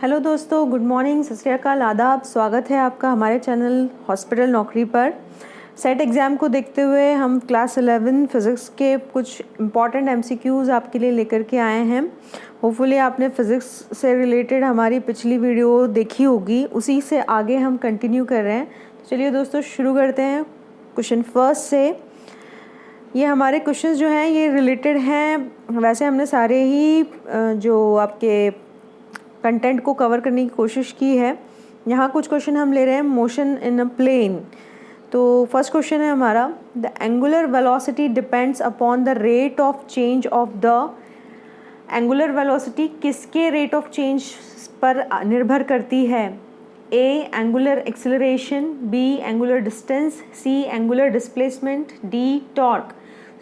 Hello दोस्तों, good morning, सत श्री अकाल, आदाब। स्वागत है आपका हमारे चैनल हॉस्पिटल नौकरी पर। सेट एग्ज़ाम को देखते हुए हम क्लास 11 फिज़िक्स के कुछ इम्पॉर्टेंट एमसीक्यूज़ आपके लिए लेकर के आए हैं। होपफुली आपने फ़िज़िक्स से रिलेटेड हमारी पिछली वीडियो देखी होगी, उसी से आगे हम कंटिन्यू कर रहे हैं। तो चलिए दोस्तों शुरू करते हैं क्वेश्चन फर्स्ट से। ये हमारे क्वेश्चंस जो हैं ये रिलेटेड हैं, वैसे हमने सारे ही जो आपके कंटेंट को कवर करने की कोशिश की है। यहाँ कुछ क्वेश्चन हम ले रहे हैं मोशन इन अ प्लेन। तो फर्स्ट क्वेश्चन है हमारा, the angular velocity depends upon the rate of change of the. Angular velocity किसके रेट ऑफ चेंज पर निर्भर करती है? A angular acceleration, B angular distance, C angular displacement, D torque.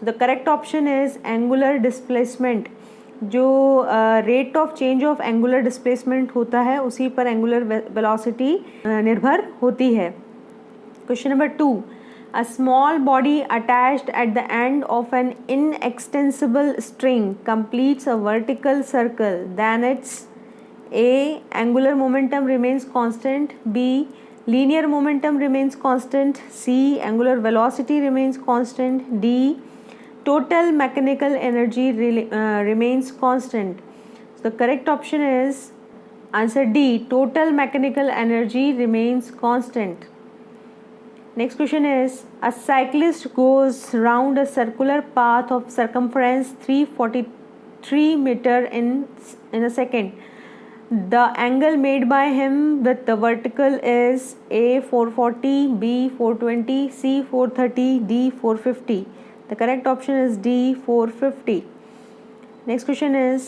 The correct option is angular displacement. जो rate of change of angular displacement होता है उसी पर एंगुलर वेलोसिटी निर्भर होती है। Question number 2, a small body attached at the end of an inextensible string completes a vertical circle, then it's A angular momentum remains constant, B linear momentum remains constant, C angular velocity remains constant, D total mechanical energy remains constant. So the correct option is answer D, total mechanical energy remains constant. Next question is, a cyclist goes round a circular path of circumference 343 meter in a second. The angle made by him with the vertical is A 440, B 420, C 430, D 450. The correct option is D 450. Next question is,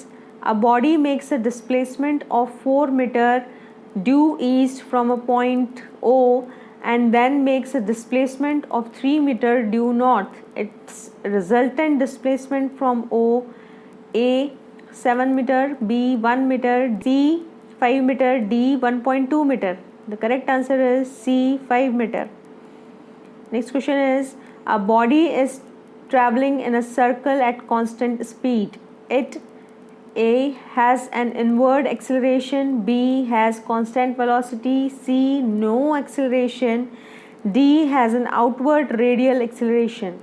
a body makes a displacement of 4 meter due east from a point O and then makes a displacement of 3 meter due north. Its resultant displacement from O, A 7 meter, B 1 meter, C 5 meter, D 1.2 meter. The correct answer is C 5 meter. Next question is, a body is traveling in a circle at constant speed. It A has an inward acceleration, B has constant velocity, C no acceleration, D has an outward radial acceleration.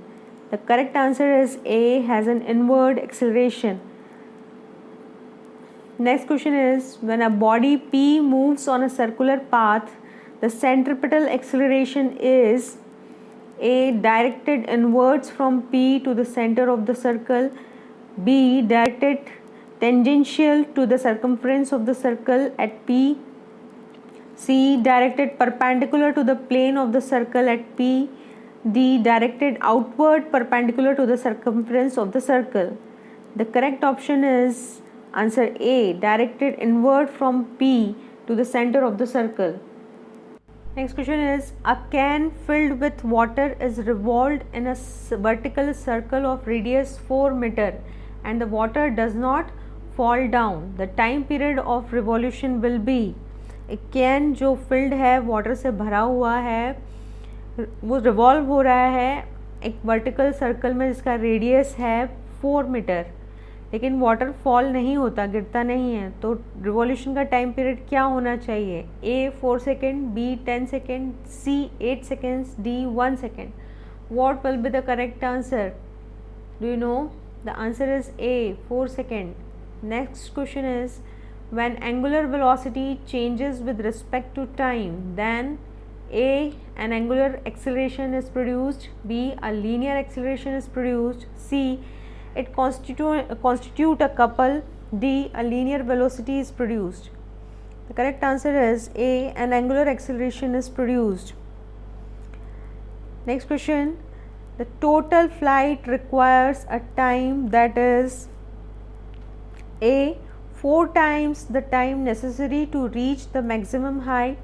The correct answer is A has an inward acceleration. Next question is, when a body P moves on a circular path, the centripetal acceleration is A directed inwards from P to the center of the circle, B directed tangential to the circumference of the circle at P, C directed perpendicular to the plane of the circle at P, D directed outward perpendicular to the circumference of the circle. The correct option is answer A, directed inward from P to the center of the circle. Next question is, a can filled with water is revolved in a vertical circle of radius 4 meter and the water does not fall down. The time period of revolution will be। एक can जो field है, water से भरा हुआ है, वो revolve हो रहा है एक वर्टिकल सर्कल में जिसका रेडियस है 4 मीटर, लेकिन वाटर फॉल नहीं होता, गिरता नहीं है। तो रिवॉल्यूशन का टाइम पीरियड क्या होना चाहिए? A 4 second, B 10 second, C 8 seconds, D 1 second. What will be the correct answer? Do you know? The answer is A 4 second. Next question is, when angular velocity changes with respect to time, then A an angular acceleration is produced, B a linear acceleration is produced, C it constitute a couple, D a linear velocity is produced. The correct answer is A, an angular acceleration is produced. Next question, the total flight requires a time that is A 4 times the time necessary to reach the maximum height,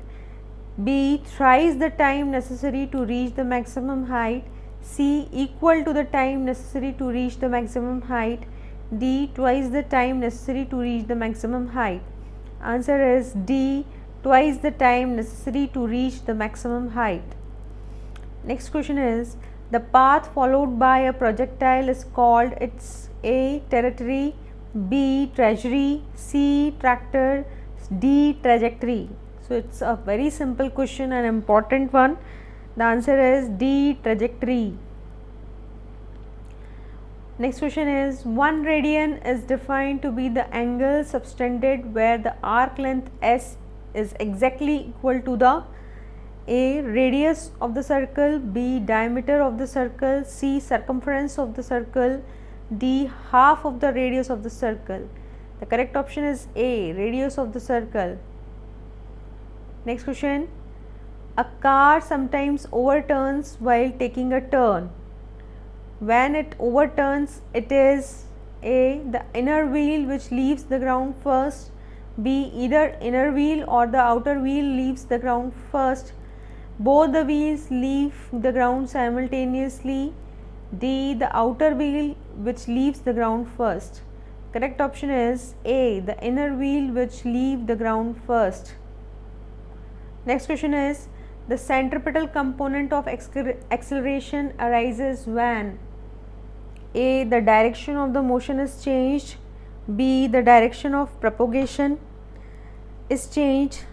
B thrice the time necessary to reach the maximum height, C equal to the time necessary to reach the maximum height, D twice the time necessary to reach the maximum height. Answer is D, twice the time necessary to reach the maximum height. Next question is, the path followed by a projectile is called its A territory, B treasury, C tractor, D. Trajectory. So it's a very simple question and important one. The answer is D. Trajectory. Next question is, 1 radian is defined to be the angle subtended where the arc length S is exactly equal to the A. Radius of the circle, B. Diameter of the circle, C. Circumference of the circle, D. Half of the radius of the circle. The correct option is A. Radius of the circle. Next question, a car sometimes overturns while taking a turn. When it overturns, it is A. the inner wheel which leaves the ground first, B. either inner wheel or the outer wheel leaves the ground first, both the wheels leave the ground simultaneously, D. the outer wheel which leaves the ground first. Correct option is A. the inner wheel which leave the ground first. Next question is, the centripetal component of acceleration arises when A. the direction of the motion is changed, B. the direction of propagation is changed,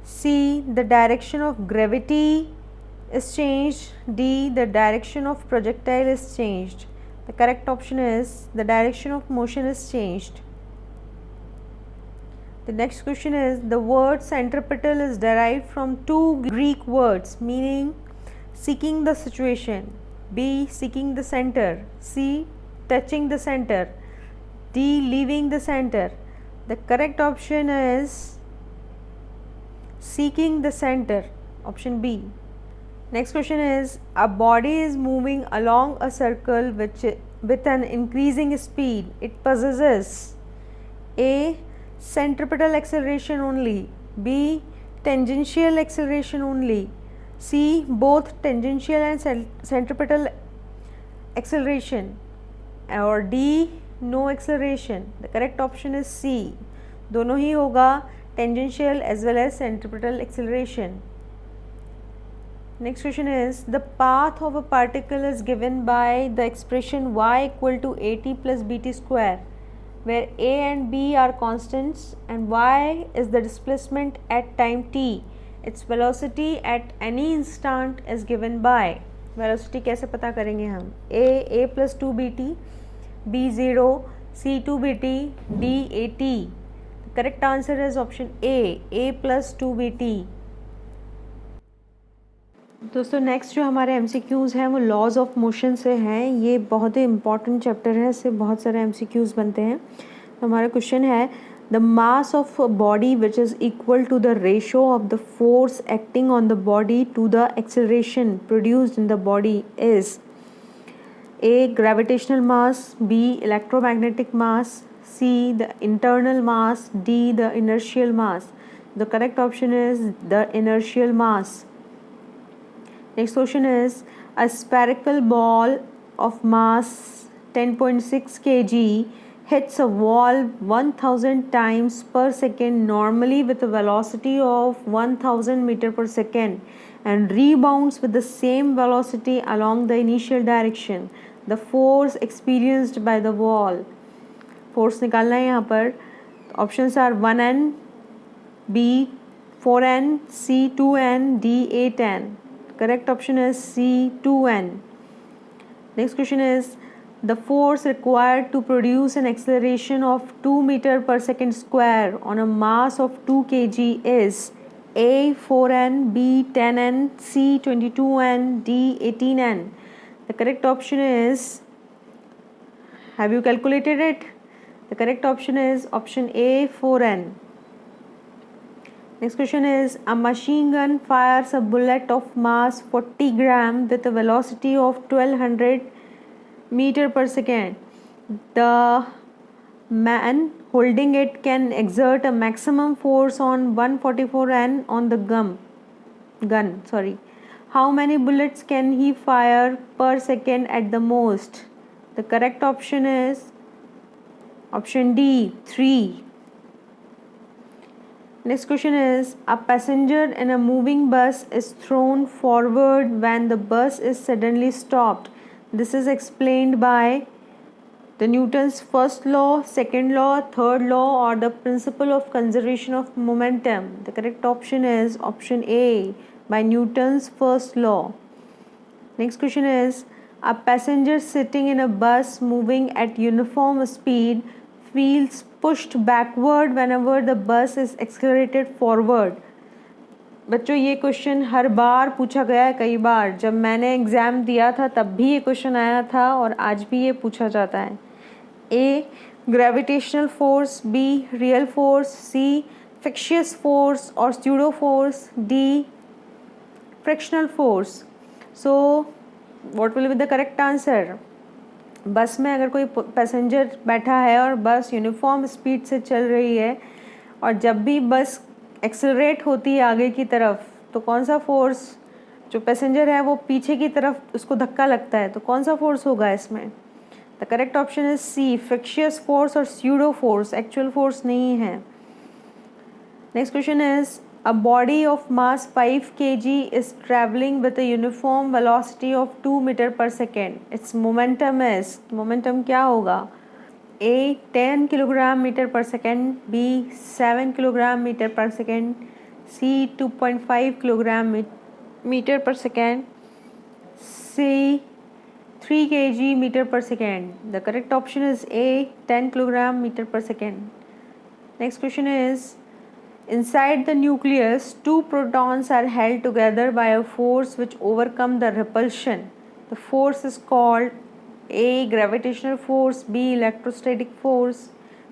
C. the direction of gravity is changed, D. the direction of projectile is changed. The correct option is the direction of motion is changed. The next question is, the word centripetal is derived from two Greek words meaning seeking the situation, B. seeking the center, C. touching the center, D. leaving the center. The correct option is seeking the center, option B. Next question is, a body is moving along a circle with an increasing speed. It possesses A. centripetal acceleration only, B. tangential acceleration only, C. both tangential and centripetal acceleration, or D. no acceleration. The correct option is C. दोनों ही होगा, tangential as well as centripetal acceleration. Next question is, the path of a particle is given by the expression y equal to at plus bt square, where a and b are constants and y is the displacement at time t. Its velocity at any instant is given by. Velocity कैसे पता करेंगे हम? a plus 2bt, b 0, c 2bt, d at. The correct answer is option a plus 2bt. दोस्तों next जो हमारे MCQs हैं वो laws of motion से हैं. ये बहुत ही इंपॉर्टेंट चैप्टर है, इससे बहुत सारे MCQs बनते हैं. तो हमारा क्वेश्चन है, the mass of body which is equal to the ratio of the force acting on the body to the acceleration produced in the body is A. gravitational mass, B. electromagnetic mass, C. the internal mass, D. the inertial mass. The correct option is the inertial mass. Next question is, a spherical ball of mass 10.6 kg hits a wall 1000 times per second normally with a velocity of 1000 meter per second and rebounds with the same velocity along the initial direction. The force experienced by the wall. Force निकालना है यहाँ पर. Options are 1n, B 4n, C 2n, D 8n. Correct option is C 2n. Next question is, the force required to produce an acceleration of 2 meter per second square on a mass of 2 kg is A 4n, B 10n, C 22n, D 18n. The correct option is, have you calculated it? The correct option is option A 4n. Next question is, a machine gun fires a bullet of mass 40 gram with a velocity of 1200 meter per second. The man holding it can exert a maximum force on 144 N on the gun. How many bullets can he fire per second at the most? The correct option is option D 3. Next question is, a passenger in a moving bus is thrown forward when the bus is suddenly stopped. This is explained by The Newton's first law, second law, third law, or the principle of conservation of momentum? The correct option is option A, by Newton's first law. Next question is, a passenger sitting in a bus moving at uniform speed feels pushed backward whenever the bus is accelerated forward. बच्चों ये question हर बार पूछा गया है, कई बार जब मैंने exam दिया था तब भी ये क्वेश्चन आया था और आज भी ये पूछा जाता है. A gravitational force, B real force, C fictitious force और pseudo force, D frictional force. So what will be the correct answer? Bus में अगर कोई पैसेंजर बैठा है और बस यूनिफॉर्म स्पीड से चल रही है और जब भी बस एक्सेलरेट होती है आगे की तरफ तो कौन सा फोर्स, जो पैसेंजर है वो पीछे की तरफ उसको धक्का लगता है तो कौन सा फोर्स होगा इसमें? The correct option is C, fictitious force और स्यूडो फोर्स, एक्चुअल फोर्स नहीं है. Next question is, a body of mass 5 kg is traveling with a uniform velocity of 2 meter per second. Its momentum is, momentum क्या होगा? A 10 kilogram meter per second, B 7 kilogram meter per second, C 2.5 kilogram meter per second, C 3 kg meter per second. The correct option is A 10 kilogram meter per second. Next question is, inside the nucleus, two protons are held together by a force which overcomes the repulsion. The force is called A. Gravitational force, B. Electrostatic force,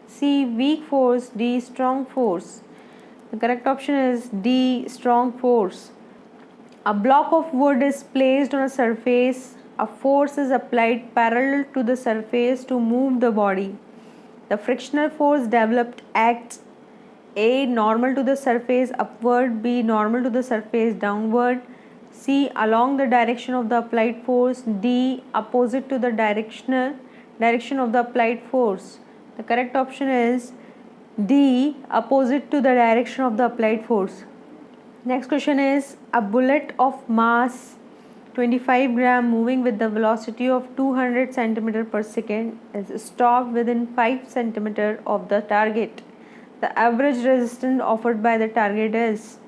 C. Weak force, D. Strong force. The correct option is D. Strong force. A block of wood is placed on a surface. A force is applied parallel to the surface to move the body. The frictional force developed acts A. Normal to the surface upward, B. Normal to the surface downward, C. Along the direction of the applied force, D. Opposite to the direction of the applied force. The correct option is D. Opposite to the direction of the applied force. Next question is, a bullet of mass 25 gram moving with the velocity of 200 centimeter per second is stopped within 5 centimeter of the target. The average resistance offered by the target is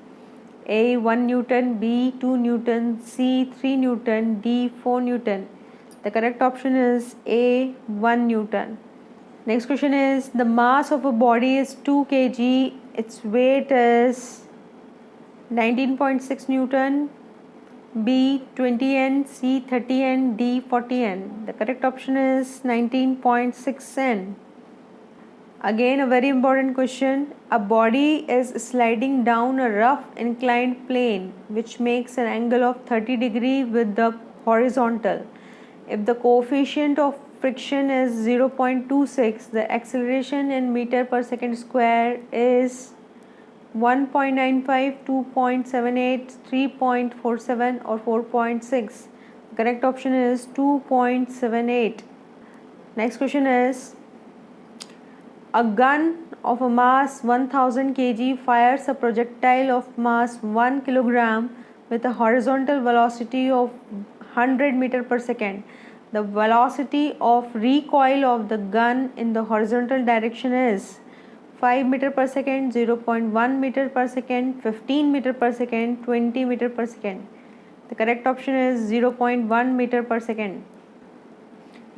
A. 1 Newton, B. 2 Newton, C. 3 Newton, D. 4 Newton. The correct option is A. 1 Newton. Next question is, the mass of a body is 2 kg, its weight is 19.6 Newton, B. 20 N, C. 30 N, D. 40 N. The correct option is 19.6 N. Again, a very important question. A body is sliding down a rough inclined plane which makes an angle of 30 degrees with the horizontal. If the coefficient of friction is 0.26, the acceleration in meter per second square is 1.95, 2.78, 3.47 or 4.6. The correct option is 2.78. Next question is, a gun of a mass 1000 kg fires a projectile of mass 1 kilogram with a horizontal velocity of 100 meter per second. The velocity of recoil of the gun in the horizontal direction is 5 meter per second, 0.1 meter per second, 15 meter per second, 20 meter per second. The correct option is 0.1 meter per second.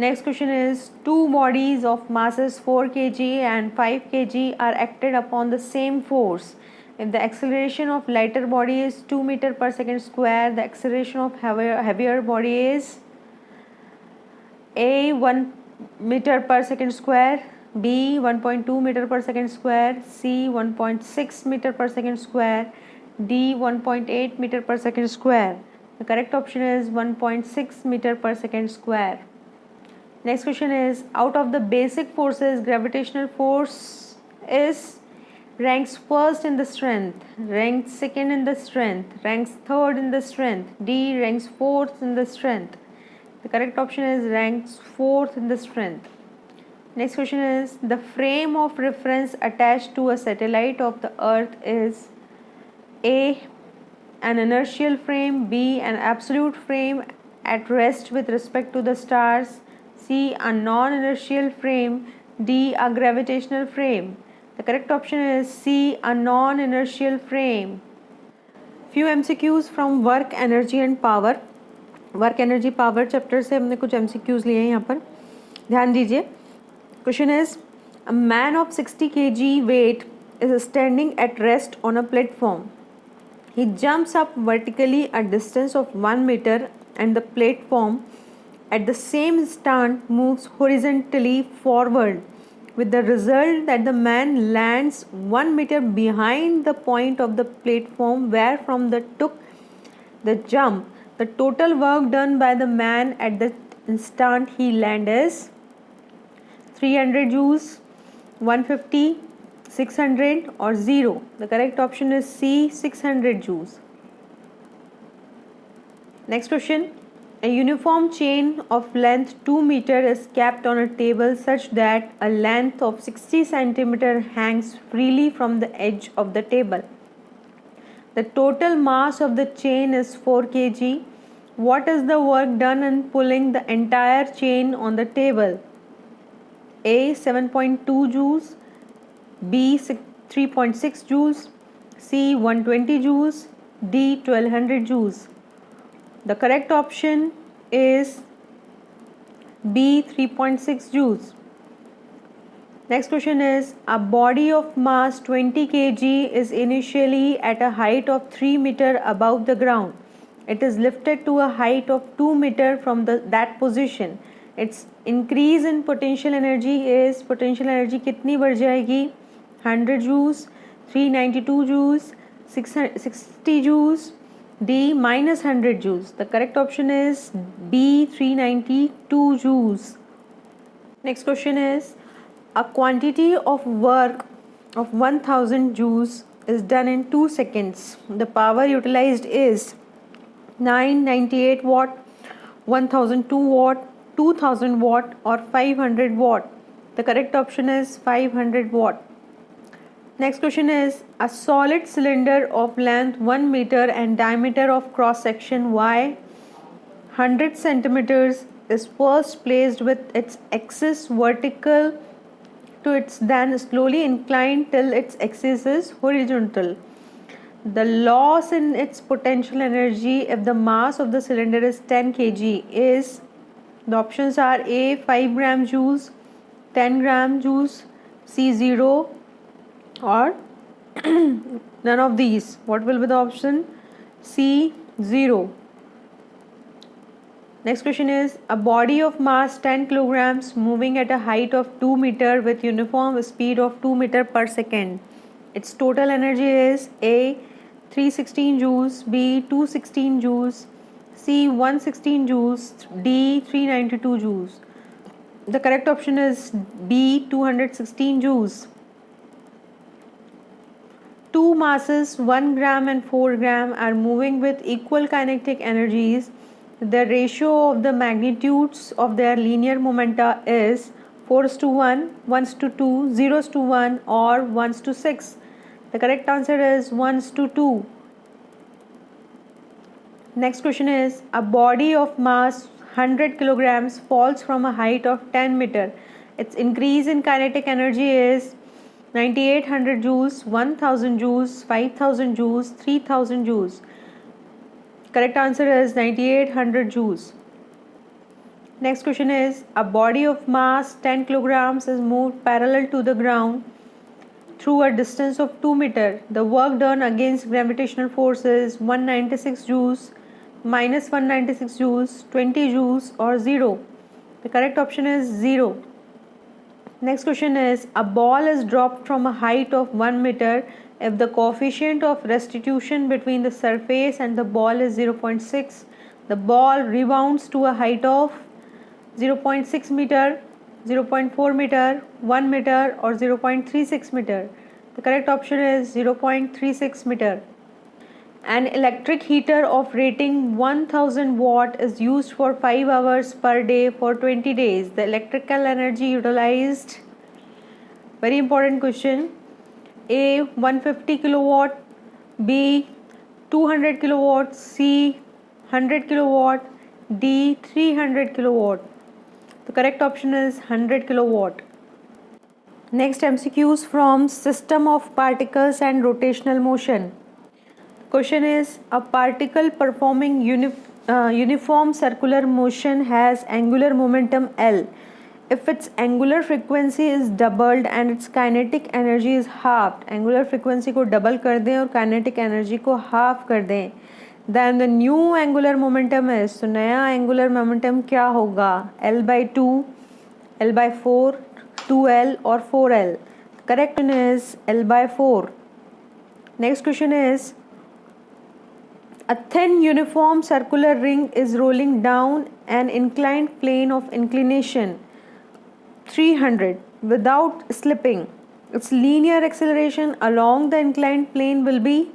Next question is, two bodies of masses 4 kg and 5 kg are acted upon the same force. If the acceleration of lighter body is 2 meter per second square, the acceleration of heavier body is A. 1 meter per second square, B. 1.2 meter per second square, C. 1.6 meter per second square, D. 1.8 meter per second square. The correct option is 1.6 meter per second square. Next question is, out of the basic forces, gravitational force is ranks first in the strength, ranks second in the strength, ranks third in the strength, D. ranks fourth in the strength. The correct option is ranks fourth in the strength. Next question is, the frame of reference attached to a satellite of the earth is A. an inertial frame, B. an absolute frame at rest with respect to the stars, C. A non-inertial frame. D. A gravitational frame. The correct option is C. A non-inertial frame. Few MCQs from work, energy and power. Work energy power chapter से हमने कुछ MCQs लिए हैं यहाँ पर, ध्यान दीजिए. Question is a man of 60 kg weight is standing at rest on a platform. He jumps up vertically a distance of 1 meter and the platform at the same instant moves horizontally forward with the result that the man lands 1 meter behind the point of the platform where from the took the jump. The total work done by the man at the instant he lands is 300 joules, 150, 600 or 0. The correct option is C, 600 joules. Next question. A uniform chain of length 2 meter is kept on a table such that a length of 60 centimeter hangs freely from the edge of the table. The total mass of the chain is 4 kg. What is the work done in pulling the entire chain on the table? A. 7.2 joules, B. 3.6 joules, C. 120 joules, D. 1200 joules. The correct option is B. 3.6 joules. Next question is, a body of mass 20 kg is initially at a height of 3 meter above the ground. It is lifted to a height of 2 meter from that position. Its increase in potential energy is, potential energy कितनी बढ़ जाएगी? 100 joules, 392 joules, 660 joules, D minus 100 joules. The correct option is B, 392 joules. Next question is, a quantity of work of 1000 joules is done in 2 seconds. The power utilized is 998 watt, 1002 watt, 2000 watt or 500 watt. The correct option is 500 watt. Next question is, a solid cylinder of length 1 meter and diameter of cross section y 100 centimeters is first placed with its axis vertical to its, then slowly inclined till its axis is horizontal. The loss in its potential energy if the mass of the cylinder is 10 kg is, the options are A. 5 gram joules, 10 gram joules, C. 0 or none of these. What will be the option? C. 0. Next question is, a body of mass 10 kilograms moving at a height of 2 meter with uniform speed of 2 meter per second. Its total energy is A. 316 joules, B. 216 joules, C. 116 joules, D. 392 joules. The correct option is B. 216 joules. Two masses 1 gram and 4 gram are moving with equal kinetic energies. The ratio of the magnitudes of their linear momenta is 4:1, 1:2, 0:1 or 1:6. The correct answer is 1:2. Next question is, a body of mass 100 kilograms falls from a height of 10 meter. Its increase in kinetic energy is 9800 joules, 1000 joules, 5000 joules, 3000 joules. Correct answer is 9800 joules. Next question is, a body of mass 10 kilograms is moved parallel to the ground through a distance of 2 meter. The work done against gravitational force is 196 joules, minus 196 joules, 20 joules or 0. The correct option is 0. Next question is, a ball is dropped from a height of 1 meter if the coefficient of restitution between the surface and the ball is 0.6. The ball rebounds to a height of 0.6 meter, 0.4 meter, 1 meter or 0.36 meter. The correct option is 0.36 meter. An electric heater of rating 1000 watt is used for 5 hours per day for 20 days. The electrical energy utilized, very important question, A. 150 kilowatt, B. 200 kilowatt, C. 100 kilowatt, D. 300 kilowatt. The correct option is 100 kilowatt. Next MCQs from system of particles and rotational motion. Question is, a particle performing uniform circular motion has angular momentum L if its angular frequency is doubled and its kinetic energy is halved. Angular frequency को double कर दें और kinetic energy को half कर दें, then the new angular momentum is, तो नया angular momentum क्या होगा? L/2, L/4, 2L और 4L. Correct one is L/4. Next question is, a thin uniform circular ring is rolling down an inclined plane of inclination 300 without slipping. Its linear acceleration along the inclined plane will be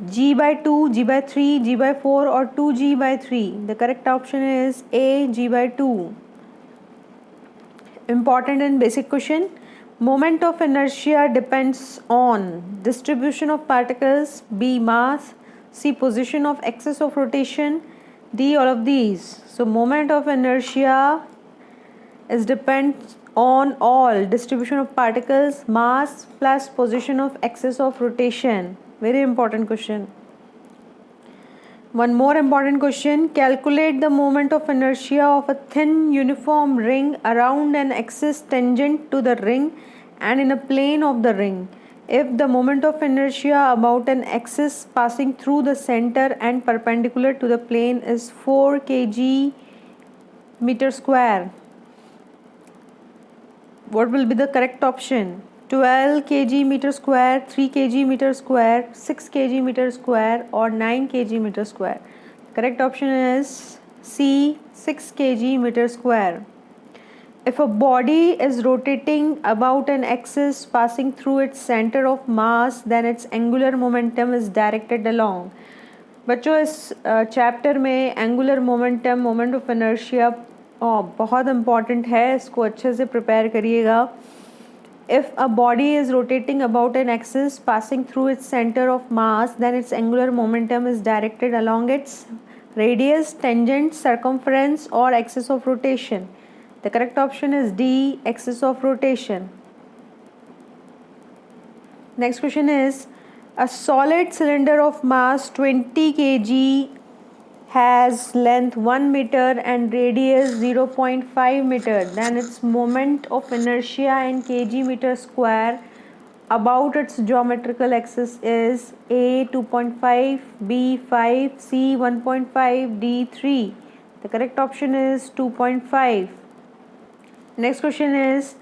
g/2, g/3, g/4 or 2g/3. The correct option is A, g/2. Important and basic question. Moment of inertia depends on distribution of particles, B, mass, C, position of axis of rotation, D, all of these. So moment of inertia is depends on all distribution of particles, mass plus position of axis of rotation. Very important question. One more important question. Calculate the moment of inertia of a thin uniform ring around an axis tangent to the ring and in a plane of the ring. If the moment of inertia about an axis passing through the center and perpendicular to the plane is 4 kg meter square, what will be the correct option? 12 kg meter square, 3 kg meter square, 6 kg meter square or 9 kg meter square? Correct option is C, 6 kg meter square. If a body is rotating about an axis passing through its center of mass, then its angular momentum is directed along. बच्चों इस chapter में angular momentum, moment of inertia बहुत important है, इसको अच्छे से prepare करिएगा. If a body is rotating about an axis passing through its center of mass, then its angular momentum is directed along its radius, tangent, circumference or axis of rotation. The correct option is D, axis of rotation. Next question is, a solid cylinder of mass 20 kg has length 1 meter and radius 0.5 meter. Then its moment of inertia in kg meter square about its geometrical axis is A, 2.5, B, 5, C, 1.5, D, 3. The correct option is 2.5. Next question is,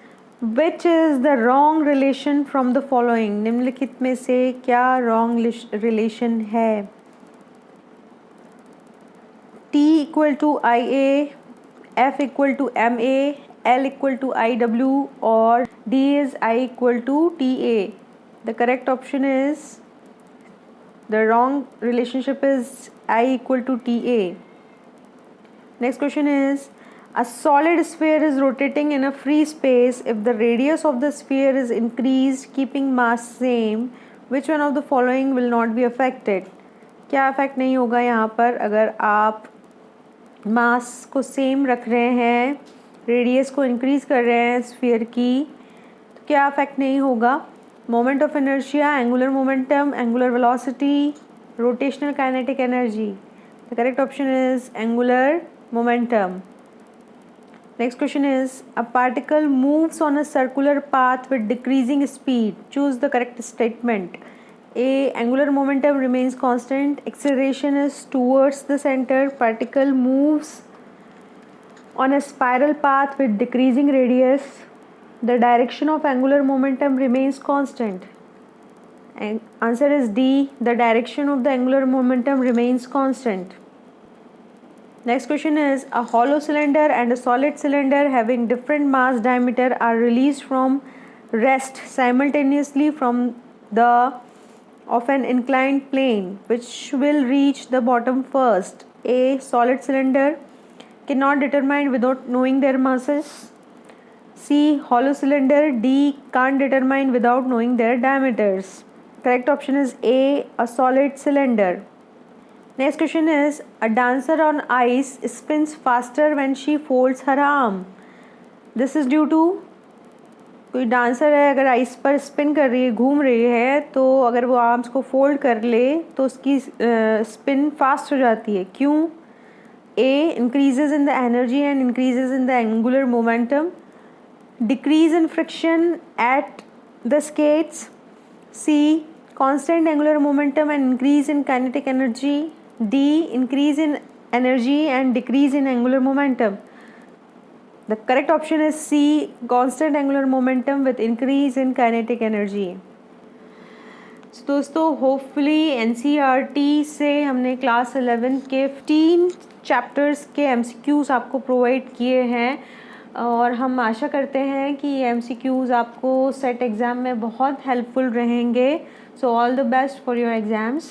which is the wrong relation from the following? निम्नलिखित में से क्या wrong relation है? T equal to IA, F equal to MA, L equal to IW or D is I equal to TA. The correct option is, the wrong relationship is I equal to TA. Next question is, a solid sphere is rotating in a free space. If the radius of the sphere is increased, keeping mass same, which one of the following will not be affected? क्या affect नहीं होगा यहाँ पर? अगर आप मास को same रख रहे हैं, रेडियस को इंक्रीज कर रहे हैं स्फीयर की, तो क्या अफेक्ट नहीं होगा? Moment of inertia, angular momentum, angular velocity, rotational kinetic energy. The correct option is angular momentum. Next question is, a particle moves on a circular path with decreasing speed. Choose the correct statement. A, angular momentum remains constant. Acceleration is towards the center. Particle moves on a spiral path with decreasing radius. The direction of angular momentum remains constant. And answer is D, the direction of the angular momentum remains constant. Next question is, a hollow cylinder and a solid cylinder having different mass diameter are released from rest simultaneously from of an inclined plane. Which will reach the bottom first? A, solid cylinder cannot determine without knowing their masses. C, hollow cylinder. D, can't determine without knowing their diameters. Correct option is A, a solid cylinder. Next question is, a dancer on ice spins faster when she folds her arm. This is due to कोई dancer है, अगर ice पर spin कर रही है, घूम रही है, तो अगर वो आर्म्स को फोल्ड कर ले तो उसकी स्पिन फास्ट हो जाती है। क्यों? A, increases in the energy and increases in the angular momentum. Decrease in friction at the skates. C, constant angular momentum and increase in kinetic energy. D, increase in energy and decrease in angular momentum. The correct option is C, constant angular momentum with increase in kinetic energy. So, दोस्तों hopefully NCERT से हमने class 11 के 15 chapters के MCQs आपको provide किए हैं और हम आशा करते हैं कि ये MCQs आपको सेट एग्ज़ाम में बहुत हेल्पफुल रहेंगे। So all the best for your exams.